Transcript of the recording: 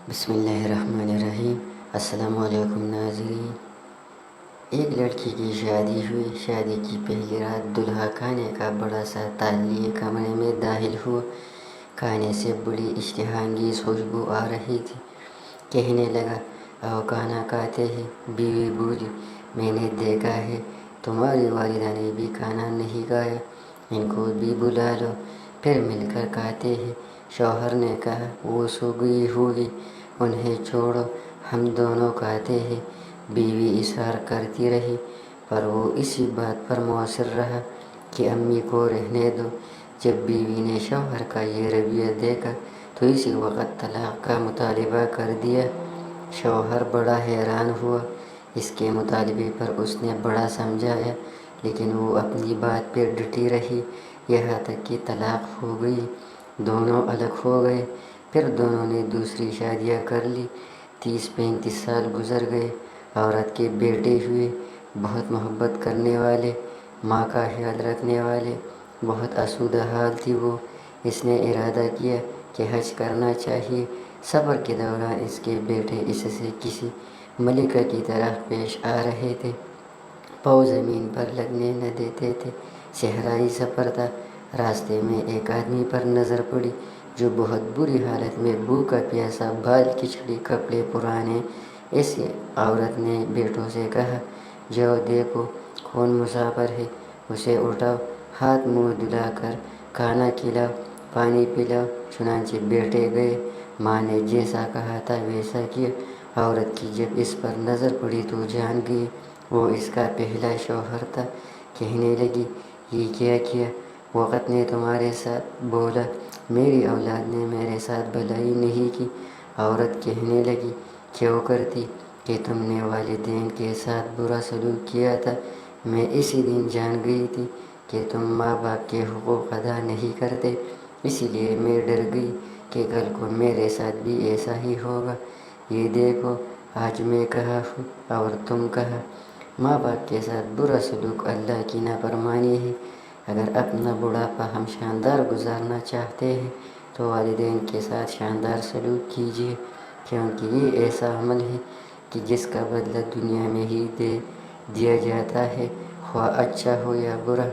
بسم اللہ الرحمن الرحیم۔ السلام علیکم ناظرین۔ ایک لڑکی کی شادی ہوئی۔ شادی کی پہلی رات دلہا کھانے کا بڑا سا تال لیے کمرے میں داخل ہوا۔ کھانے سے بڑی اشتہا انگیز خوشبو آ رہی تھی۔ کہنے لگا، آؤ کھانا کھاتے ہیں۔ بیوی بولی، میں نے دیکھا ہے تمہاری والدہ نے بھی کھانا نہیں کھایا، ان کو بھی بلا لو، پھر مل کر کھاتے ہیں۔ شوہر نے کہا، وہ سو گئی ہوگی، انہیں چھوڑو، ہم دونوں کھاتے ہیں۔ بیوی اصرار کرتی رہی، پر وہ اسی بات پر مصر رہا کہ امی کو رہنے دو۔ جب بیوی نے شوہر کا یہ رویہ دیکھا تو اسی وقت طلاق کا مطالبہ کر دیا۔ شوہر بڑا حیران ہوا۔ اس کے مطالبے پر اس نے بڑا سمجھایا، لیکن وہ اپنی بات پہ ڈٹی رہی، یہاں تک کہ طلاق ہو گئی۔ دونوں الگ ہو گئے۔ پھر دونوں نے دوسری شادیاں کر لی۔ 30-35 سال گزر گئے۔ عورت کے بیٹے ہوئے، بہت محبت کرنے والے، ماں کا خیال رکھنے والے، بہت آسودہ حال تھی وہ۔ اس نے ارادہ کیا کہ حج کرنا چاہیے۔ سفر کے دوران اس کے بیٹے اس سے کسی ملکہ کی طرح پیش آ رہے تھے۔ پاؤں زمین پر لگنے نہ دیتے تھے۔ صحرائی سفر تھا۔ راستے میں ایک آدمی پر نظر پڑی جو بہت بری حالت میں بھوکا پیاسا، بال کچڑی، کپڑے پرانے۔ ایسی عورت نے بیٹوں سے کہا، جاؤ دیکھو کون مسافر ہے، اسے اٹھاؤ، ہاتھ منہ دھلا کر کھانا کھلاؤ، پانی پلاؤ۔ چنانچہ بیٹے گئے۔ ماں نے جیسا کہا تھا ویسا کیا۔ عورت کی جب اس پر نظر پڑی تو جان گئی وہ اس کا پہلا شوہر تھا۔ کہنے لگی، یہ کیا کیا؟ وقت نے تمہارے ساتھ؟ بولا، میری اولاد نے میرے ساتھ بھلائی نہیں کی۔ عورت کہنے لگی، کیوں کرتی کہ تم نے والدین کے ساتھ برا سلوک کیا تھا۔ میں اسی دن جان گئی تھی کہ تم ماں باپ کے حقوق ادا نہیں کرتے، اسی لیے میں ڈر گئی کہ کل کو میرے ساتھ بھی ایسا ہی ہوگا۔ یہ دیکھو آج میں کہاں ہوں اور تم کہاں۔ ماں باپ کے ساتھ برا سلوک اللہ کی نافرمانی ہے۔ اگر اپنا بڑھاپا ہم شاندار گزارنا چاہتے ہیں تو والدین کے ساتھ شاندار سلوک کیجیے، کیونکہ یہ ایسا عمل ہے کہ جس کا بدلہ دنیا میں ہی دے دیا جاتا ہے، خواہ اچھا ہو یا برا۔